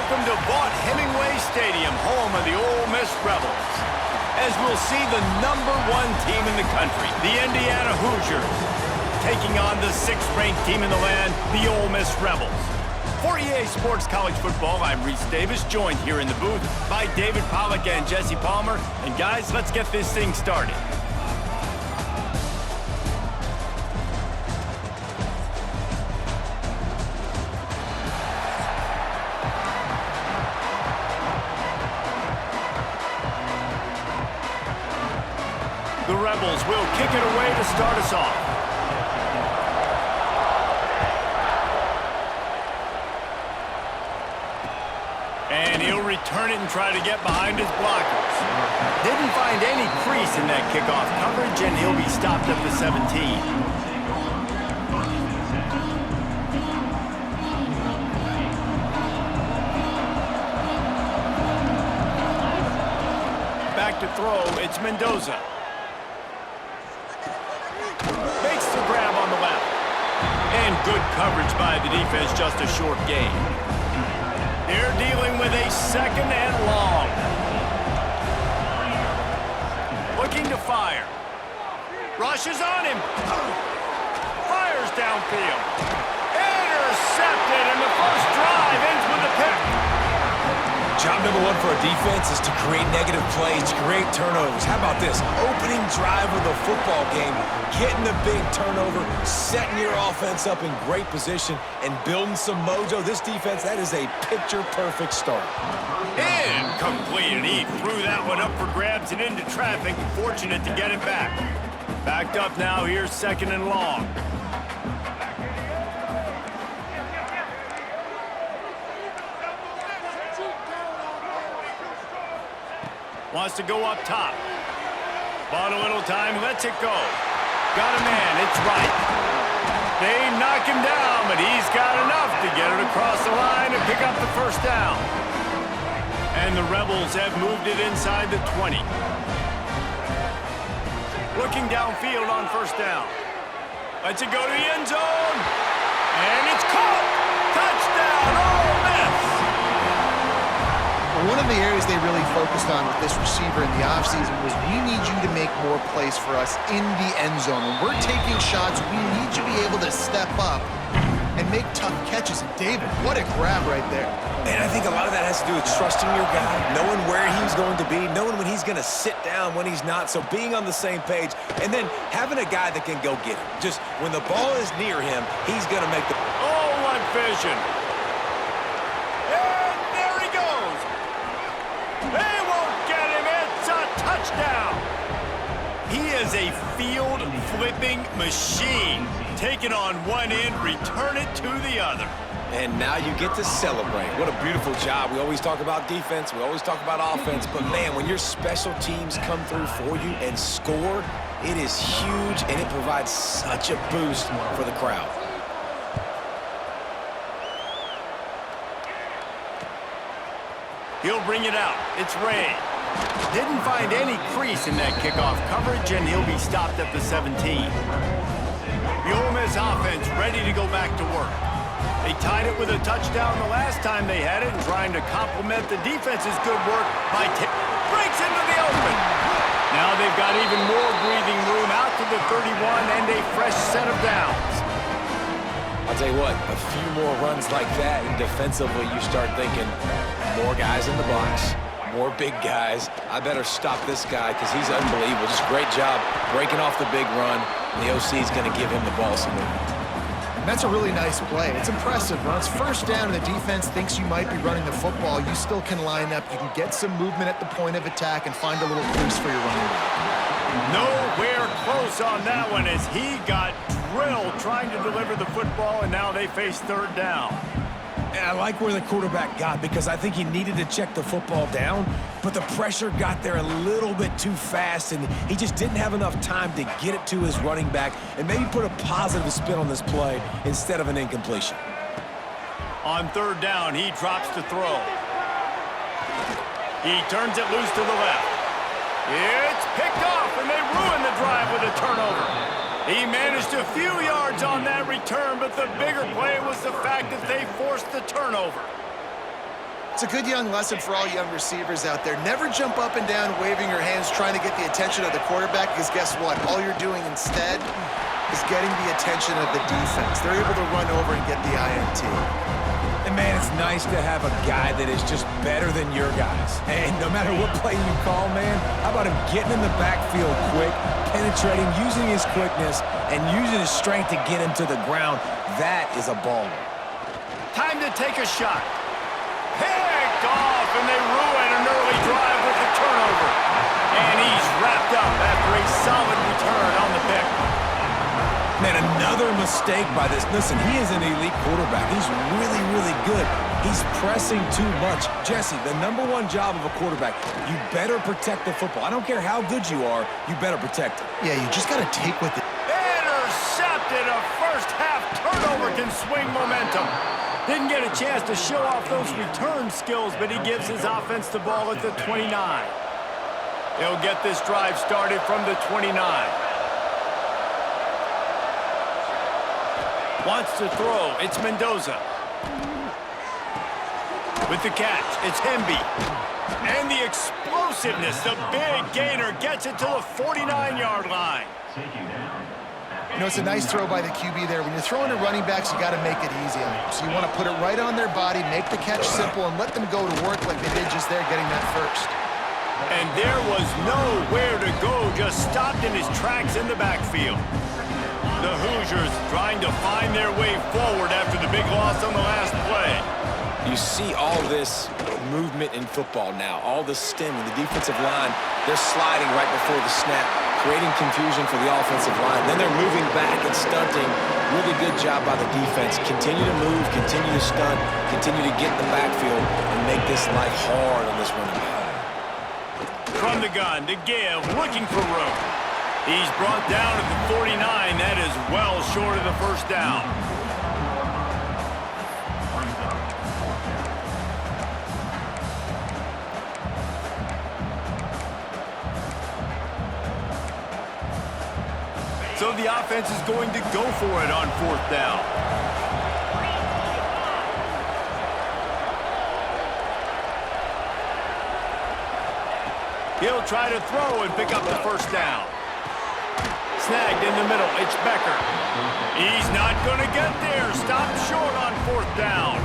welcome to Vaught-Hemingway Stadium, home of the Ole Miss Rebels. As we'll see the #1 team in the country, the Indiana Hoosiers, taking on the 6th-ranked team in the land, the Ole Miss Rebels. For EA Sports College Football, I'm Reese Davis, joined here in the booth by David Pollack and Jesse Palmer. And guys, let's get this thing started. The Rebels will kick it away to start us off. And he'll return it and try to get behind his blockers. Didn't find any crease in that kickoff coverage, and he'll be stopped at the 17. Back to throw, it's Mendoza. Makes the grab on the left. And good coverage by the defense, just a short gain. They're dealing with a 2nd and long. Looking to fire. Rushes on him. Fires downfield. Intercepted, and the first drive ends with a pick. Job #1 for a defense is to create negative plays, to create turnovers. How about this? Opening drive of the football game, getting the big turnover, setting your offense up in great position, and building some mojo. This defense, that is a picture-perfect start. Incomplete, and he threw that one up for grabs and into traffic. Fortunate to get it back. Backed up now, here's 2nd and long. Wants to go up top. Bought a little time, lets it go. Got a man, it's right. They knock him down, but he's got enough to get it across the line and pick up the first down. And the Rebels have moved it inside the 20. Looking downfield on first down. Lets it go to the end zone. And it's caught. Touchdown, Ole Miss. One of the areas they really focused on with this receiver in the offseason was we need you to make more plays for us in the end zone. When we're taking shots, we need you to be able to step up and make tough catches. And David, what a grab right there. And I think a lot of that has to do with trusting your guy, knowing where he's going to be, knowing when he's going to sit down, when he's not. So being on the same page, and then having a guy that can go get him. Just when the ball is near him, he's going to make the... Oh, what vision. They won't get him. It's a touchdown. He is a field-flipping machine. Take it on one end, return it to the other. And now you get to celebrate. What a beautiful job. We always talk about defense. We always talk about offense. But, man, when your special teams come through for you and score, it is huge, and it provides such a boost for the crowd. He'll bring it out. It's Ray. Didn't find any crease in that kickoff coverage, and he'll be stopped at the 17. The Ole Miss offense ready to go back to work. They tied it with a touchdown the last time they had it, and trying to complement the defense's good work by breaks into the open. Now they've got even more breathing room out to the 31 and a fresh set of downs. I'll tell you what, a few more runs like that, and defensively you start thinking, more guys in the box, more big guys. I better stop this guy because he's unbelievable. Just great job breaking off the big run, and the OC is going to give him the ball some more. And that's a really nice play. It's impressive. When it's first down and the defense thinks you might be running the football, you still can line up. You can get some movement at the point of attack and find a little crease for your running back. Nowhere close on that one as he got drilled trying to deliver the football, and now they face 3rd down. And I like where the quarterback got because I think he needed to check the football down, but the pressure got there a little bit too fast, and he just didn't have enough time to get it to his running back and maybe put a positive spin on this play instead of an incompletion. On 3rd down, he drops to throw. He turns it loose to the left. It's picked off, and they ruin the drive with a turnover. He managed a few yards on that return, but the bigger play was the fact that they forced the turnover. It's a good young lesson for all young receivers out there. Never jump up and down waving your hands trying to get the attention of the quarterback, because guess what? All you're doing instead is getting the attention of the defense. They're able to run over and get the INT. And man, it's nice to have a guy that is just better than your guys. And no matter what play you call, man, how about him getting in the backfield quick, penetrating, using his quickness, and using his strength to get him to the ground? That is a baller. Time to take a shot. Picked off, and they ruin an early drive with the turnover. And he's wrapped up after a solid return on the pick. Man, another mistake by this. Listen, he is an elite quarterback. He's really, really good. He's pressing too much. Jesse, the #1 job of a quarterback, you better protect the football. I don't care how good you are, you better protect it. Yeah, you just got to take what the... Intercepted. A first-half turnover can swing momentum. Didn't get a chance to show off those return skills, but he gives his offense the ball at the 29. He'll get this drive started from the 29. Wants to throw. It's Mendoza. With the catch, it's Hemby. And the explosiveness, the big gainer gets it to the 49-yard line. You know, it's a nice throw by the QB there. When you're throwing to running backs, you got to make it easy on them. So you want to put it right on their body, make the catch simple, and let them go to work like they did just there, getting that first. And there was nowhere to go, just stopped in his tracks in the backfield. The Hoosiers trying to find their way forward after the big loss on the last play. You see all this movement in football now, all the stemming, the defensive line, they're sliding right before the snap, creating confusion for the offensive line. Then they're moving back and stunting. Really good job by the defense. Continue to move, continue to stunt, continue to get in the backfield, and make this life hard on this running back. From the gun to give, looking for room. He's brought down at the 49. That is well short of the first down. So the offense is going to go for it on 4th down. He'll try to throw and pick up the first down. Snagged in the middle, it's Becker. He's not going to get there. Stopped short on 4th down.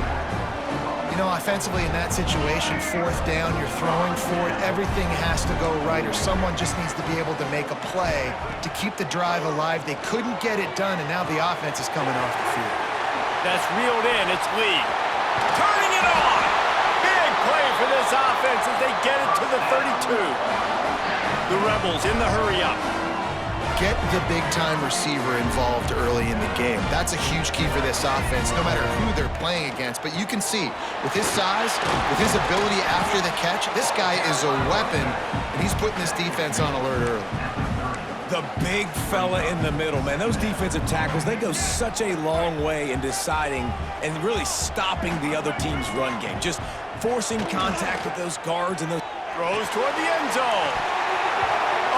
You know, offensively in that situation, 4th down, you're throwing for it. Everything has to go right, or someone just needs to be able to make a play to keep the drive alive. They couldn't get it done, and now the offense is coming off the field. That's reeled in. It's Lee. Turning it on. Big play for this offense as they get it to the 32. The Rebels in the hurry-up. Get the big-time receiver involved early in the game. That's a huge key for this offense, no matter who they're playing against. But you can see, with his size, with his ability after the catch, this guy is a weapon, and he's putting this defense on alert early. The big fella in the middle, man. Those defensive tackles, they go such a long way in deciding and really stopping the other team's run game. Just forcing contact with those guards and those... Throws toward the end zone.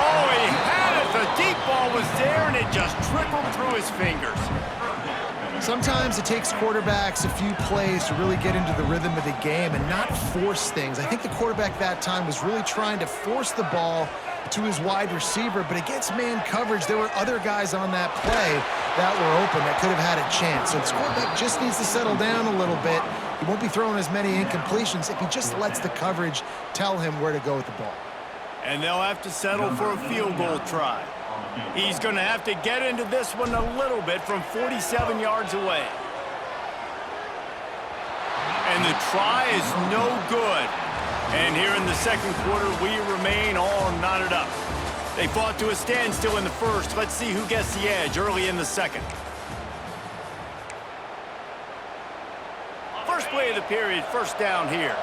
Oh, he had it. The deep ball was there, and it just trickled through his fingers. Sometimes it takes quarterbacks a few plays to really get into the rhythm of the game and not force things. I think the quarterback that time was really trying to force the ball to his wide receiver, but against man coverage, there were other guys on that play that were open that could have had a chance. So this quarterback just needs to settle down a little bit. He won't be throwing as many incompletions if he just lets the coverage tell him where to go with the ball. And they'll have to settle for a field goal try. He's going to have to get into this one a little bit from 47 yards away. And the try is no good. And here in the second quarter, we remain all knotted up. They fought to a standstill in the first. Let's see who gets the edge early in the second. First play of the period, first down here.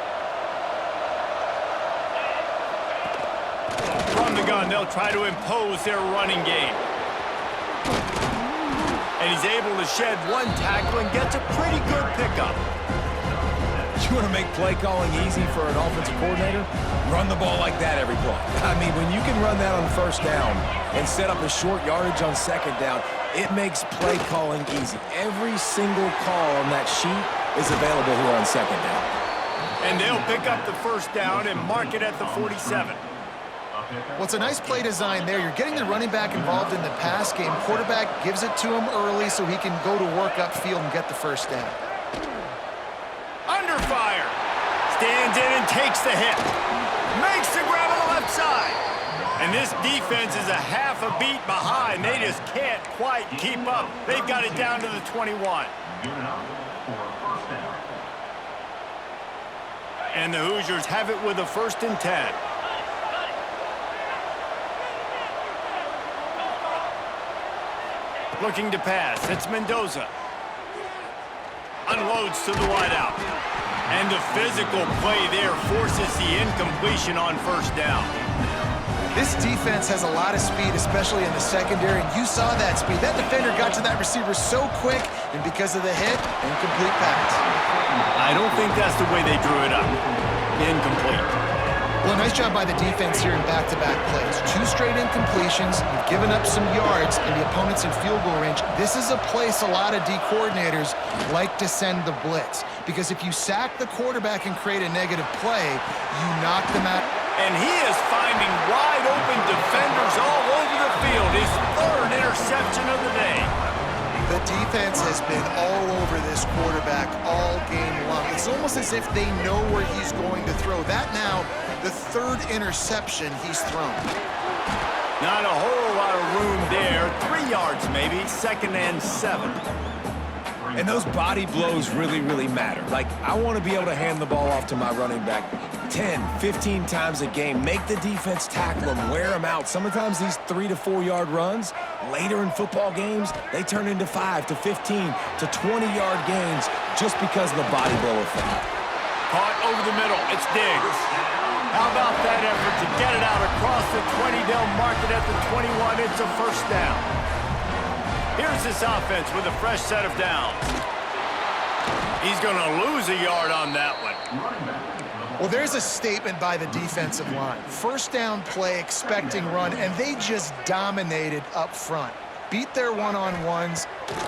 From the gun, they'll try to impose their running game. And he's able to shed one tackle and gets a pretty good pickup. You want to make play calling easy for an offensive coordinator? Run the ball like that every play. I mean, when you can run that on first down and set up a short yardage on second down, it makes play calling easy. Every single call on that sheet is available here on second down. And they'll pick up the first down and mark it at the 47. Well, it's a nice play design there. You're getting the running back involved in the pass game. Quarterback gives it to him early so he can go to work upfield and get the first down. Under fire. Stands in and takes the hit. Makes the grab on the left side. And this defense is a half a beat behind. They just can't quite keep up. They've got it down to the 21. And the Hoosiers have it with a 1st and 10. Looking to pass. It's Mendoza. Unloads to the wideout. And the physical play there forces the incompletion on 1st down. This defense has a lot of speed, especially in the secondary, and you saw that speed. That defender got to that receiver so quick, and because of the hit, incomplete pass. I don't think that's the way they drew it up. Incomplete. Well, nice job by the defense here in back-to-back plays. 2 straight incompletions. You've given up some yards, and the opponent's in field goal range. This is a place a lot of D coordinators like to send the blitz, because if you sack the quarterback and create a negative play, you knock them out. And he is finding wide-open defenders all over the field. His 3rd interception of the day. The defense has been all over this quarterback all game long. It's almost as if they know where he's going to throw. That now, the 3rd interception he's thrown. Not a whole lot of room there. 3 yards maybe, 2nd and 7. And those body blows really, really matter. Like, I want to be able to hand the ball off to my running back 10, 15 times a game. Make the defense tackle them, wear them out. Sometimes these 3 to 4 yard runs, later in football games, they turn into 5 to 15 to 20-yard gains just because of the body blow effect. Caught over the middle. It's Diggs. How about that effort to get it out across the 20? They'll mark it at the 21. It's a 1st down. Here's this offense with a fresh set of downs. He's going to lose a yard on that one. Well, there's a statement by the defensive line. 1st down play, expecting run, and they just dominated up front. Beat their one-on-ones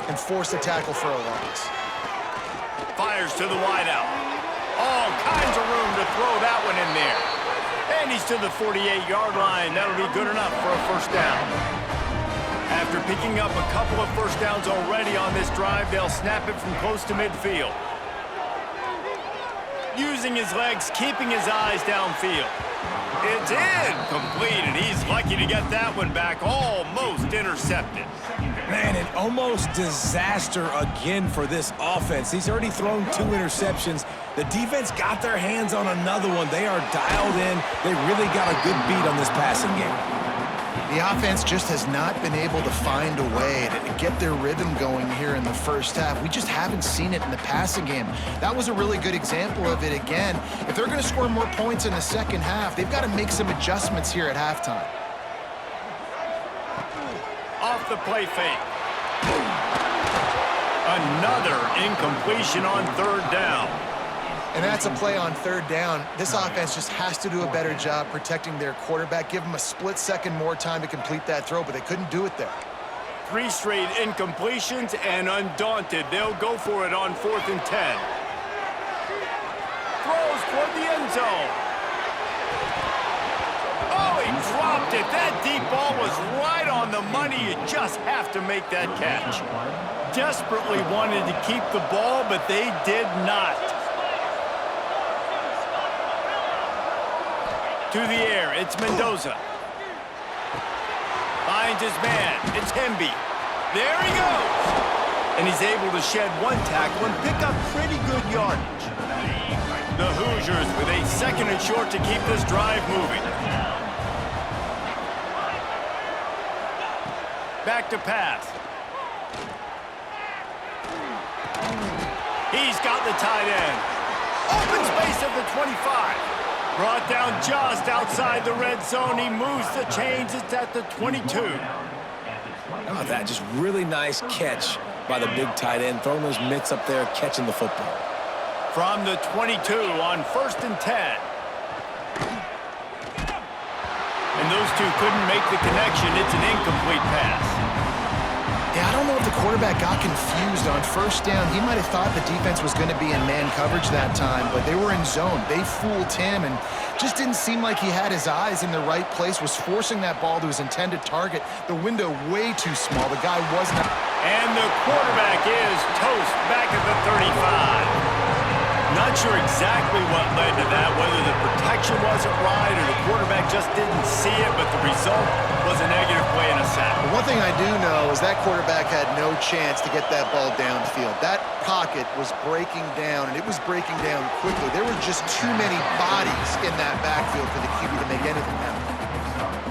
and forced a tackle for a loss. Fires to the wideout. All kinds of room to throw that one in there. And he's to the 48-yard line. That'll be good enough for a 1st down. After picking up a couple of 1st downs already on this drive, they'll snap it from close to midfield. Using his legs, keeping his eyes downfield. It's incomplete, and he's lucky to get that one back. Almost intercepted. Man, an almost disaster again for this offense. He's already thrown 2 interceptions. The defense got their hands on another one. They are dialed in. They really got a good beat on this passing game. The offense just has not been able to find a way to get their rhythm going here in the 1st half. We just haven't seen it in the passing game. That was a really good example of it again. If they're going to score more points in the 2nd half, they've got to make some adjustments here at halftime. Off the play fake. Another incompletion on 3rd down. And that's a play on 3rd down. This offense just has to do a better job protecting their quarterback. Give them a split second more time to complete that throw, but they couldn't do it there. 3 straight incompletions, and undaunted, they'll go for it on 4th and 10. Throws toward the end zone. Oh, he dropped it. That deep ball was right on the money. You just have to make that catch. Desperately wanted to keep the ball, but they did not. To the air, it's Mendoza. Finds his man, it's Hemby. There he goes! And he's able to shed 1 tackle and pick up pretty good yardage. The Hoosiers with a 2nd and short to keep this drive moving. Back to pass. He's got the tight end. Open space at the 25. Brought down just outside the red zone. He moves the chains. It's at the 22. How about that? Just really nice catch by the big tight end. Throwing those mitts up there, catching the football. From the 22 on 1st and 10. And those two couldn't make the connection. It's an incomplete pass. Yeah, Yeah, I don't know if the quarterback got confused on first down. He might have thought the defense was going to be in man coverage that time, but they were in zone. They fooled him and just didn't seem like he had his eyes in the right place, was forcing that ball to his intended target. The window way too small. The guy wasn't. And the quarterback is toast back at the 35. Not sure exactly what led to that, whether the protection wasn't right or the quarterback just didn't see it, but the result was a negative play and a sack. But one thing I do know is that quarterback had no chance to get that ball downfield. That pocket was breaking down, and it was breaking down quickly. There were just too many bodies in that backfield for the QB to make anything happen.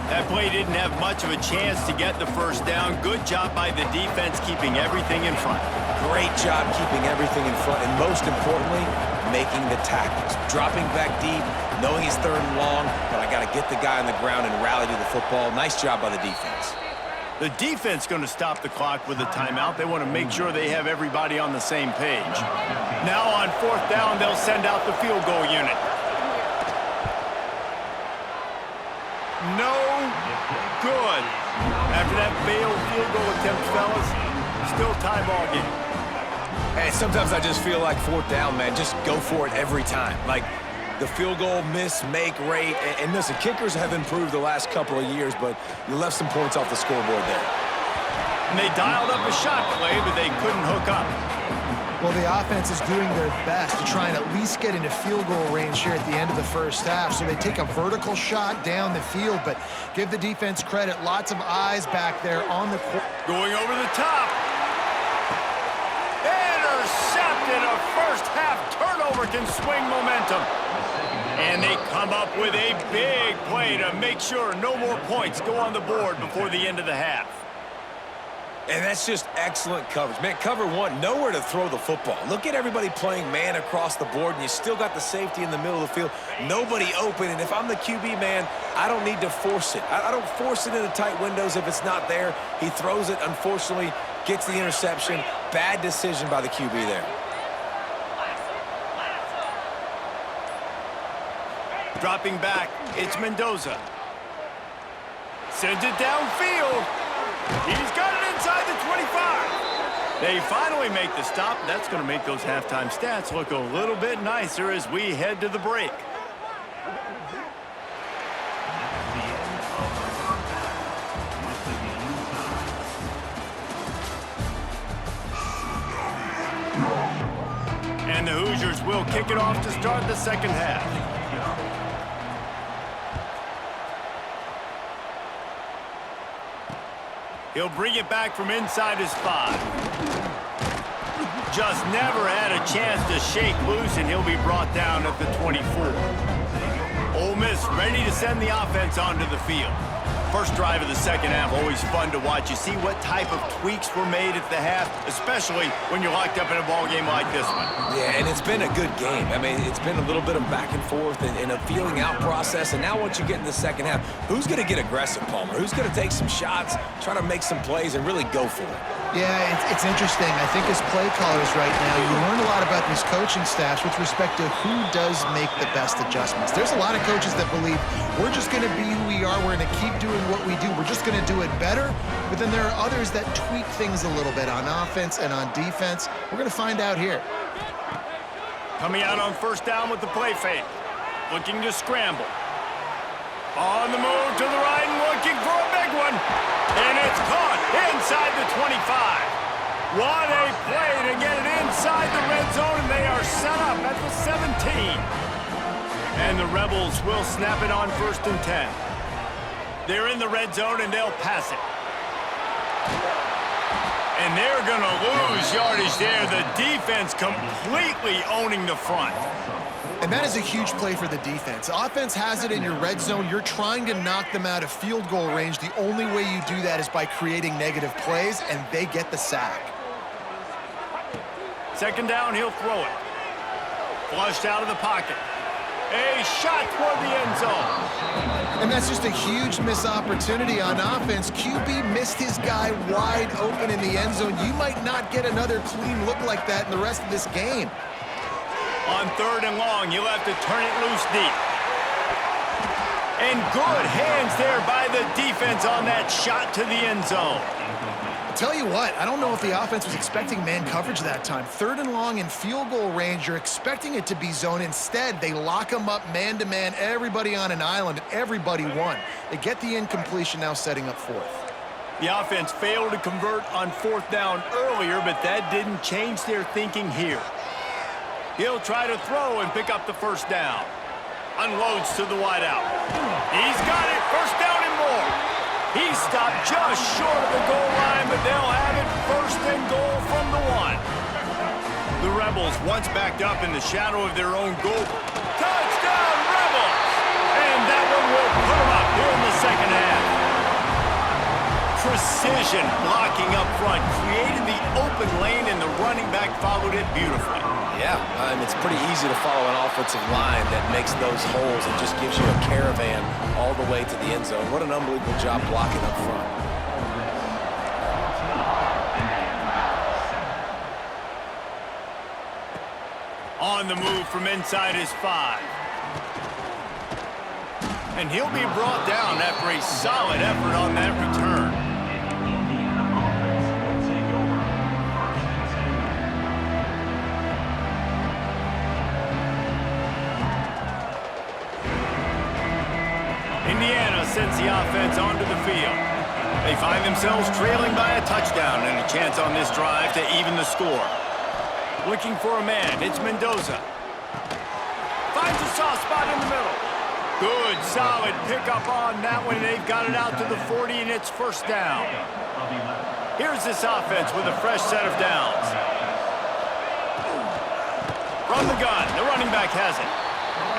That play didn't have much of a chance to get the first down. Good job by the defense keeping everything in front. Great job keeping everything in front, and most importantly, making the tackles. Dropping back deep, knowing he's third and long, but I got to get the guy on the ground and rally to the football. Nice job by the defense. The defense going to stop the clock with a timeout. They want to make sure they have everybody on the same page. Now on fourth down, they'll send out the field goal unit. No good. After that failed field goal attempt, fellas, still tie ball game. And sometimes I just feel like fourth down, man, just go for it every time. Like the field goal miss, make rate. And listen, kickers have improved the last couple of years, but you left some points off the scoreboard there. And they dialed up a shot play, but they couldn't hook up. Well, the offense is doing their best to try and at least get into field goal range here at the end of the first half. So they take a vertical shot down the field, but give the defense credit. Lots of eyes back there on the court. Going over the top. Intercepted. A first half turnover can swing momentum. And they come up with a big play to make sure no more points go on the board before the end of the half. And that's just excellent coverage. Man, cover one, nowhere to throw the football. Look at everybody playing man across the board, and you still got the safety in the middle of the field. Nobody open, and if I'm the QB, man, I don't need to force it. I don't force it into tight windows if it's not there. He throws it, unfortunately, gets the interception. Bad decision by the QB there. Dropping back, it's Mendoza. Sends it downfield. He's got it inside the 25. They finally make the stop. That's going to make those halftime stats look a little bit nicer as we head to the break. And the Hoosiers will kick it off to start the second half. He'll bring it back from inside his 5. Just never had a chance to shake loose, and he'll be brought down at the 24. Ole Miss ready to send the offense onto the field. First drive of the second half, always fun to watch. You see what type of tweaks were made at the half, especially when you're locked up in a ball game like this one. Yeah, and it's been a good game. I mean, it's been a little bit of back and forth and a feeling out process. And now once you get in the second half, who's going to get aggressive, Palmer? Who's going to take some shots, try to make some plays, and really go for it? Yeah, it's interesting. I think as play callers right now, you learn a lot about these coaching staffs with respect to who does make the best adjustments. There's a lot of coaches that believe we're just going to be who we are. We're going to keep doing what we do. We're just going to do it better. But then there are others that tweak things a little bit on offense and on defense. We're going to find out here. Coming out on first down with the play fake. Looking to scramble. On the move to the right and looking for a big one. And it's caught inside the 25. What a play to get it inside the red zone, and they are set up at the 17. And the Rebels will snap it on 1st and 10. They're in the red zone, and they'll pass it. And they're going to lose yardage there. The defense completely owning the front. And that is a huge play for the defense. Offense has it in your red zone. You're trying to knock them out of field goal range. The only way you do that is by creating negative plays, and they get the sack. Second down, he'll throw it. Flushed out of the pocket. A shot toward the end zone. And that's just a huge missed opportunity on offense. QB missed his guy wide open in the end zone. You might not get another clean look like that in the rest of this game. On 3rd and long, you'll have to turn it loose deep. And good hands there by the defense on that shot to the end zone. I'll tell you what, I don't know if the offense was expecting man coverage that time. 3rd and long in field goal range, you're expecting it to be zone. Instead, they lock them up man-to-man, everybody on an island, and everybody won. They get the incompletion, now setting up 4th. The offense failed to convert on 4th down earlier, but that didn't change their thinking here. He'll try to throw and pick up the 1st down. Unloads to the wideout. He's got it, 1st down and more. He stopped just short of the goal line, but they'll have it 1st and goal from the 1. The Rebels once backed up in the shadow of their own goal. Touchdown, Rebels! And that one will put them up here in the 2nd half. Precision blocking up front created the open lane, and the running back followed it beautifully. Yeah, it's pretty easy to follow an offensive line that makes those holes and just gives you a caravan all the way to the end zone. What an unbelievable job blocking up front. On the move from inside his 5. And he'll be brought down after a solid effort on that return. Indiana sends the offense onto the field. They find themselves trailing by a touchdown and a chance on this drive to even the score. Looking for a man, it's Mendoza. Finds a soft spot in the middle. Good, solid pickup on that one. They've got it out to the 40, and it's 1st down. Here's this offense with a fresh set of downs. From the gun, the running back has it.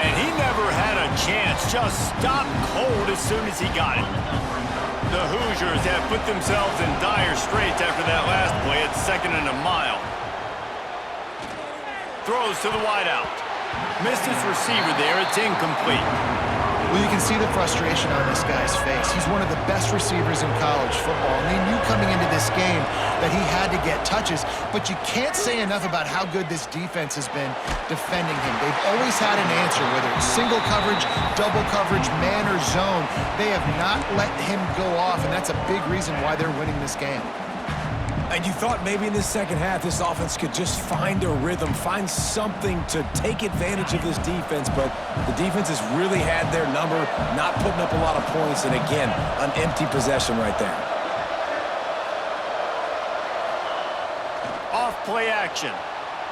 And he never had a chance, just stopped cold as soon as he got it. The Hoosiers have put themselves in dire straits after that last play. It's 2nd and a mile. Throws to the wideout. Missed his receiver there. It's incomplete. Well, you can see the frustration on this guy's face. He's one of the best receivers in college football, and they knew coming into this game that he had to get touches, but you can't say enough about how good this defense has been defending him. They've always had an answer, whether it's single coverage, double coverage, man or zone. They have not let him go off, and that's a big reason why they're winning this game. And you thought maybe in the 2nd half this offense could just find a rhythm, find something to take advantage of this defense, but the defense has really had their number, not putting up a lot of points, and again, an empty possession right there. Off play action.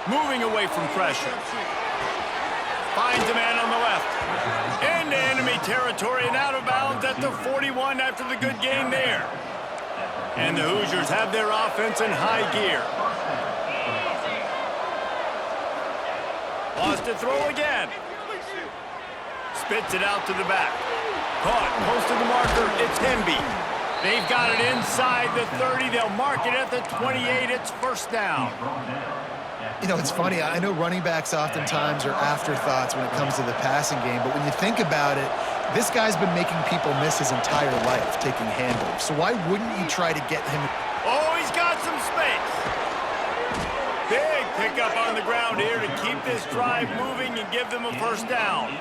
Moving away from pressure. Finds a man on the left. Into enemy territory and out of bounds at the 41 after the good gain there. And the Hoosiers have their offense in high gear. Lost to throw again. Spits it out to the back. Caught close to the marker. It's Hemby. They've got it inside the 30. They'll mark it at the 28. It's 1st down. You know, it's funny. I know running backs oftentimes are afterthoughts when it comes to the passing game, but when you think about it, this guy's been making people miss his entire life taking handoffs. So why wouldn't you try to get him? Oh, he's got some space. Big pickup on the ground here to keep this drive moving and give them a 1st down.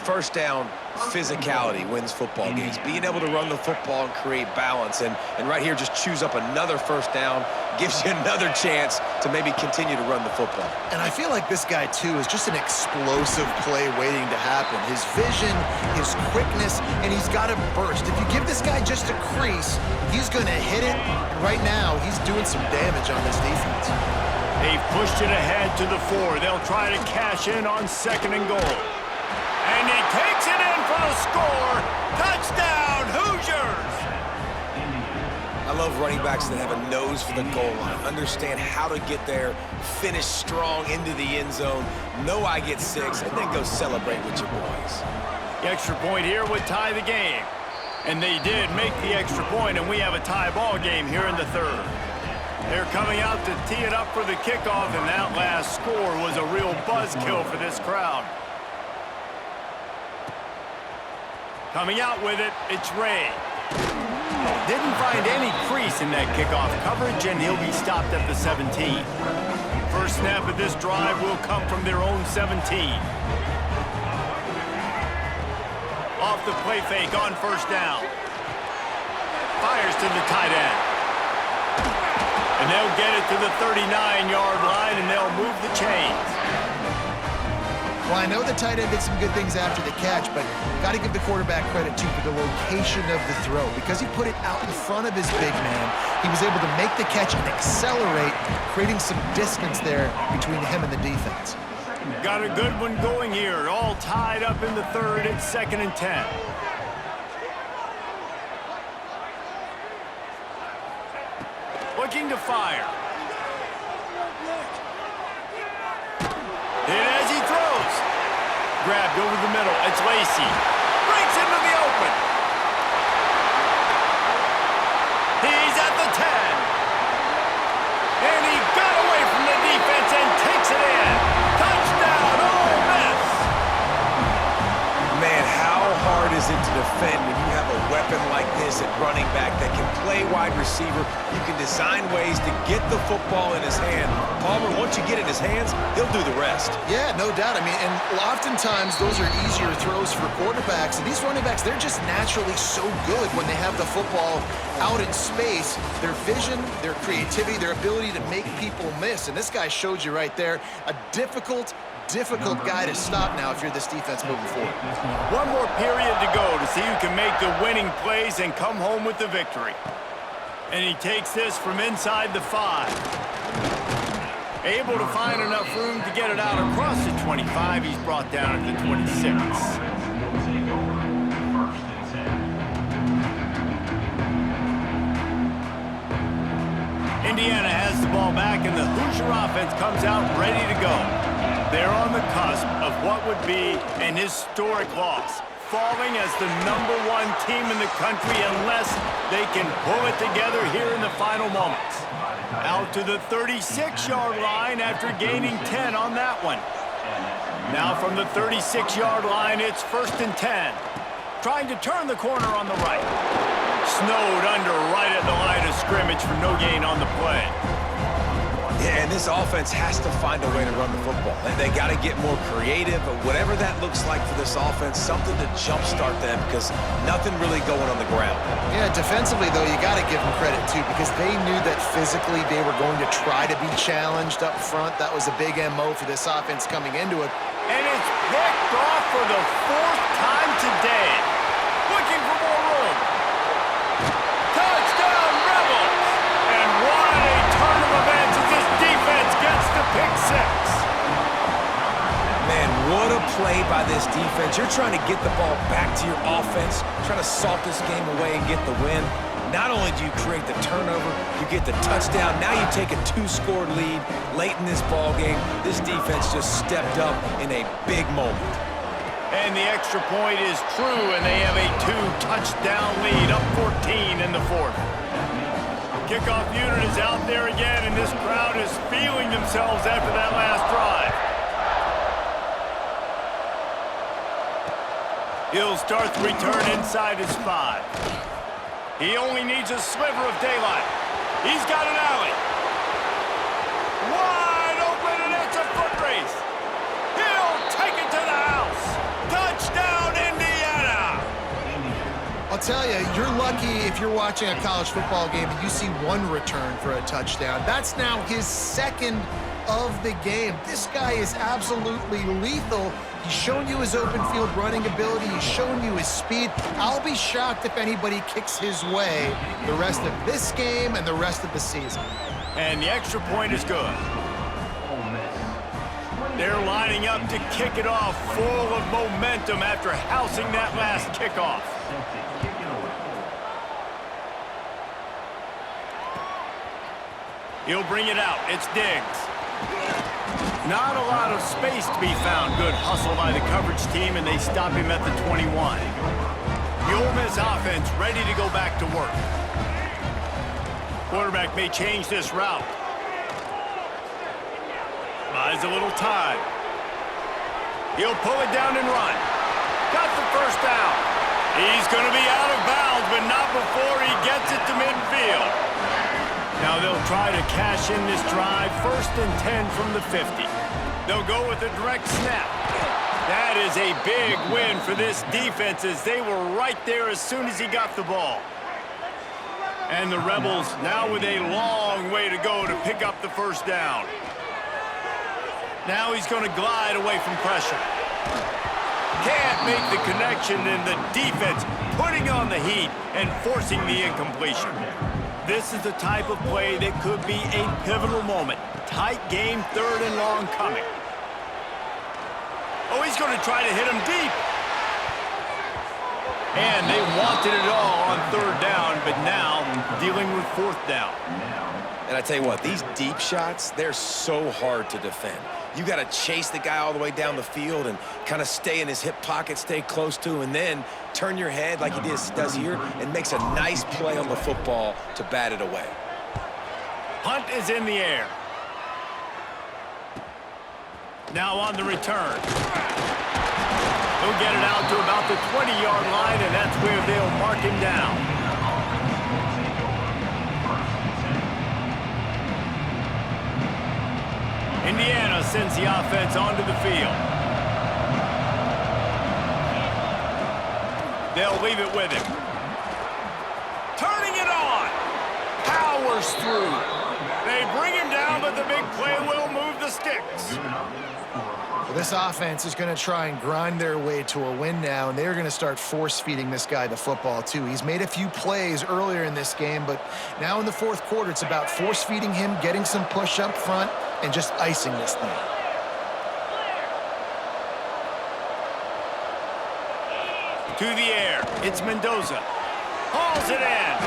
1st down, physicality wins football games. Being able to run the football and create balance. And right here, just choose up another 1st down, gives you another chance to maybe continue to run the football. And I feel like this guy, too, is just an explosive play waiting to happen. His vision, his quickness, and he's got a burst. If you give this guy just a crease, he's going to hit it. And right now, he's doing some damage on this defense. They've pushed it ahead to the 4. They'll try to cash in on 2nd and goal. And he takes it in for the score. Touchdown, Hoosiers! I love running backs that have a nose for the goal line, understand how to get there, finish strong into the end zone, know I get 6, and then go celebrate with your boys. The extra point here would tie the game. And they did make the extra point, and we have a tie ball game here in the 3rd. They're coming out to tee it up for the kickoff, and that last score was a real buzzkill for this crowd. Coming out with it, it's Ray. Didn't find any crease in that kickoff coverage, and he'll be stopped at the 17. First snap of this drive will come from their own 17. Off the play fake on 1st down. Fires to the tight end. And they'll get it to the 39-yard line, and they'll move the chains. Well, I know the tight end did some good things after the catch, but got to give the quarterback credit, too, for the location of the throw. Because he put it out in front of his big man, he was able to make the catch and accelerate, creating some distance there between him and the defense. Got a good one going here. All tied up in the third. It's 2nd and 10. Looking to fire. And as he throws, grabbed over the middle. It's Lacy. Breaks into the open. He's at the 10. And he got away from the defense and takes it in. Touchdown, Ole Miss. Man, how hard is it to defend when you have a weapon like this at running back that can play wide receiver? You can design ways to get the football in his hand. Palmer, once you get it in his hands, he'll do the rest. Yeah, no doubt. I mean, and oftentimes those are easier throws for quarterbacks. And these running backs, they're just naturally so good when they have the football out in space. Their vision, their creativity, their ability to make people miss. And this guy showed you right there, a difficult guy to stop now if you're this defense moving forward. One more period to go to see who can make the winning plays and come home with the victory. And he takes this from inside the 5. Able to find enough room to get it out across the 25. He's brought down at the 26. Indiana has the ball back, and the Hoosier offense comes out ready to go. They're on the cusp of what would be an historic loss, falling as the #1 team in the country unless they can pull it together here in the final moments. Out to the 36-yard line after gaining 10 on that one. Now from the 36-yard line, it's 1st and 10. Trying to turn the corner on the right. Snowed under right at the line of scrimmage for no gain on the play. Yeah, and this offense has to find a way to run the football. They got to get more creative, but whatever that looks like for this offense, something to jumpstart them because nothing really going on the ground. Yeah, defensively, though, you got to give them credit, too, because they knew that physically they were going to try to be challenged up front. That was a big MO for this offense coming into it. And it's picked off for the 4th time today. Looking for more room. Touchdown, Rebels! And what a turn of events as this defense gets the pick 6. Man, what a play by this defense. You're trying to get the ball back to your offense, trying to salt this game away and get the win. Not only do you create the turnover, you get the touchdown. Now you take a 2-score lead late in this ball game. This defense just stepped up in a big moment. And the extra point is true, and they have a 2-touchdown lead, up 14 in the 4th. Kickoff unit is out there again, and this crowd is feeling themselves after that last drive. He'll start the return inside his 5. He only needs a sliver of daylight. He's got an alley. Wide open, and it's a foot race. He'll take it to the house. Touchdown, Indiana! I'll tell you, you're lucky if you're watching a college football game and you see one return for a touchdown. That's now his 2nd of the game. This guy is absolutely lethal. He's shown you his open field running ability. He's shown you his speed. I'll be shocked if anybody kicks his way the rest of this game and the rest of the season. And the extra point is good. They're lining up to kick it off, full of momentum after housing that last kickoff. He'll bring it out. It's Diggs. Not a lot of space to be found. Good hustle by the coverage team, and they stop him at the 21. The Ole Miss offense ready to go back to work. Quarterback may change this route. Buys a little time. He'll pull it down and run. Got the 1st down. He's going to be out of bounds, but not before he gets it to midfield. Now they'll try to cash in this drive. 1st and 10 from the 50. They'll go with a direct snap. That is a big win for this defense as they were right there as soon as he got the ball. And the Rebels now with a long way to go to pick up the first down. Now he's going to glide away from pressure. Can't make the connection, and the defense putting on the heat and forcing the incompletion. This is the type of play that could be a pivotal moment. Tight game, 3rd and long coming. Oh, he's going to try to hit him deep. And they wanted it all on 3rd down, but now dealing with 4th down. And I tell you what, these deep shots, they're so hard to defend. You got to chase the guy all the way down the field and kind of stay in his hip pocket, stay close to him, and then turn your head like he does here and makes a nice play on the football to bat it away. Hunt is in the air. Now on the return. He'll get it out to about the 20-yard line, and that's where they'll mark him down. Indiana sends the offense onto the field. They'll leave it with him. Turning it on. Powers through. They bring him down, but the big play will move the sticks. Well, this offense is going to try and grind their way to a win now, and they're going to start force-feeding this guy the football, too. He's made a few plays earlier in this game, but now in the 4th quarter, it's about force-feeding him, getting some push up front, and just icing this thing. To the air, it's Mendoza. Hauls it in.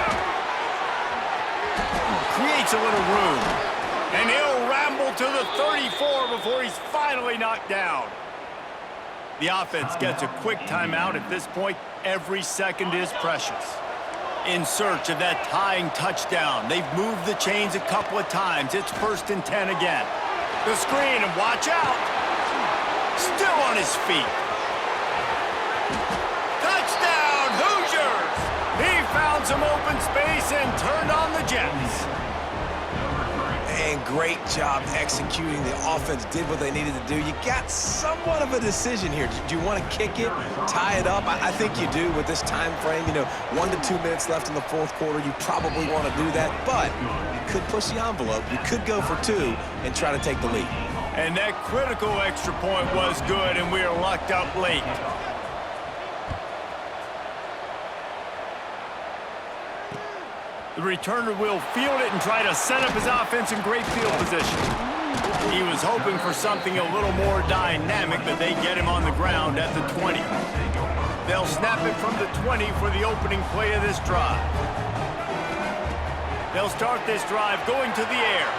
Creates a little room. And he'll ramble to the 34 before he's finally knocked down. The offense gets a quick timeout. At this point, every second is precious. In search of that tying touchdown. They've moved the chains a couple of times. It's 1st and 10 again. The screen, and watch out. Still on his feet. Touchdown, Hoosiers! He found some open space and turned on the Jets. And great job executing. The offense did what they needed to do. You got somewhat of a decision here. Do you want to kick it, tie it up? I think you do with this time frame. 1 to 2 minutes left in the 4th quarter. You probably want to do that, but you could push the envelope. You could go for 2 and try to take the lead. And that critical extra point was good, and we are locked up late. The returner will field it and try to set up his offense in great field position. He was hoping for something a little more dynamic, but they get him on the ground at the 20. They'll snap it from the 20 for the opening play of this drive. They'll start this drive going to the air.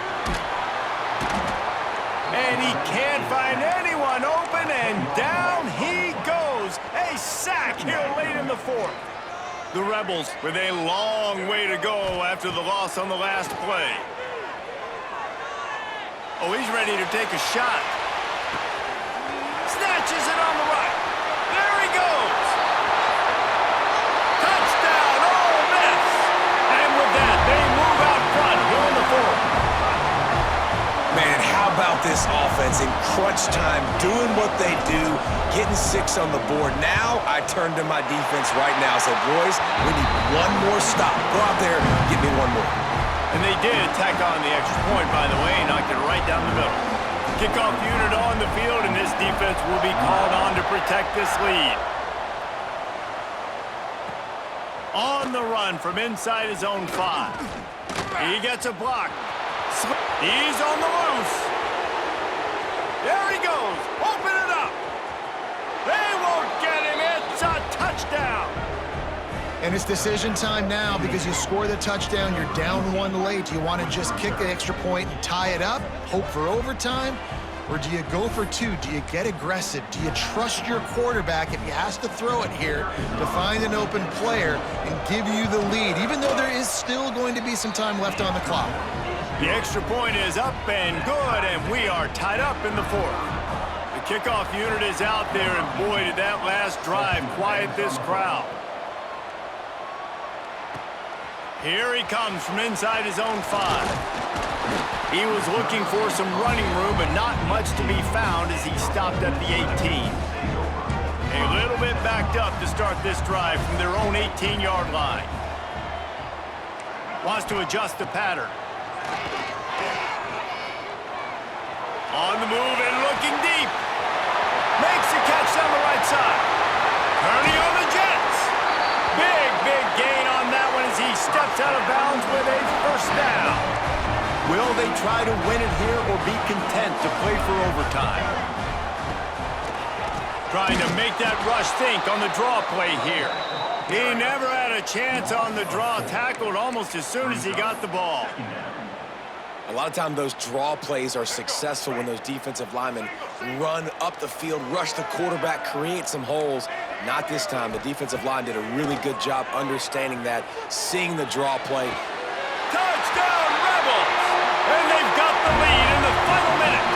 And he can't find anyone open, and down he goes. A sack here late in the 4th. The Rebels with a long way to go after the loss on the last play. Oh, he's ready to take a shot. Snatches it on the right. There he goes. Touchdown, Ole Miss. And with that, they move out front here in the 4th. Man, how about this offense in crunch time, doing what they do, getting 6 on the board. Now I turn to my defense right now. Said, boys, we need one more stop. Go out there, get me one more. And they did tack on the extra point, by the way, knocked it right down the middle. Kickoff unit on the field, and this defense will be called on to protect this lead. On the run from inside his own 5. He gets a block. He's on the loose. There he goes. Open it up. They won't get him. It's a touchdown. And it's decision time now because you score the touchdown, you're down 1 late. Do you want to just kick the extra point and tie it up, hope for overtime? Or do you go for 2? Do you get aggressive? Do you trust your quarterback if he has to throw it here to find an open player and give you the lead, even though there is still going to be some time left on the clock? The extra point is up and good, and we are tied up in the 4th. The kickoff unit is out there, and boy, did that last drive quiet this crowd. Here he comes from inside his own 5. He was looking for some running room, but not much to be found as he stopped at the 18. A little bit backed up to start this drive from their own 18-yard line. Wants to adjust the pattern. On the move and looking deep. Makes the catch down the right side. Turning on the Jets. Big gain on that one as he steps out of bounds with a first down. Will they try to win it here or be content to play for overtime? Trying to make that rush think on the draw play here. He never had a chance on the draw, tackled almost as soon as he got the ball. A lot of times those draw plays are successful when those defensive linemen run up the field, rush the quarterback, create some holes. Not this time. The defensive line did a really good job understanding that, seeing the draw play. Touchdown, Rebels! And they've got the lead in the final minute.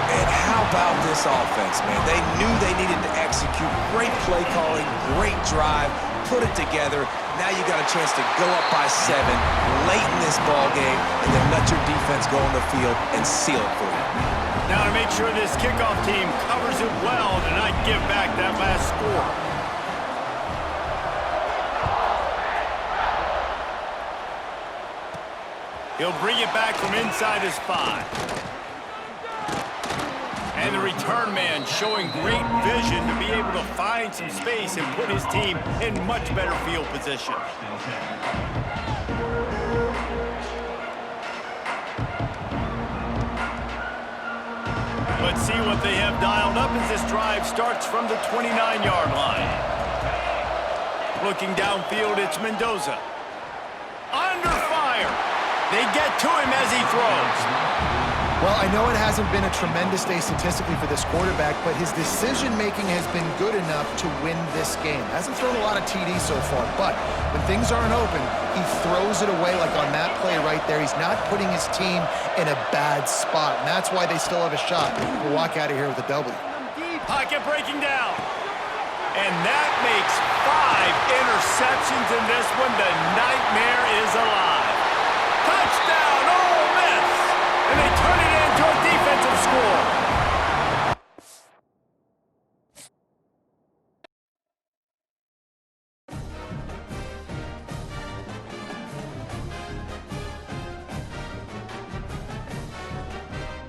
And how about this offense, man? They knew they needed to execute. Great play calling, great drive, put it together. Now you got a chance to go up by 7 late in this ball game and then let your defense go on the field and seal it for you. Now to make sure this kickoff team covers it well to not give back that last score. He'll bring it back from inside his 5. And the return man showing great vision to be able to find some space and put his team in much better field position. Let's see what they have dialed up as this drive starts from the 29-yard line. Looking downfield, it's Mendoza. Under fire. They get to him as he throws. Well, I know it hasn't been a tremendous day statistically for this quarterback, but his decision-making has been good enough to win this game. Hasn't thrown a lot of TDs so far, but when things aren't open, he throws it away like on that play right there. He's not putting his team in a bad spot, and that's why they still have a shot to walk out of here with a W. Pocket breaking down. And that makes 5 interceptions in this one to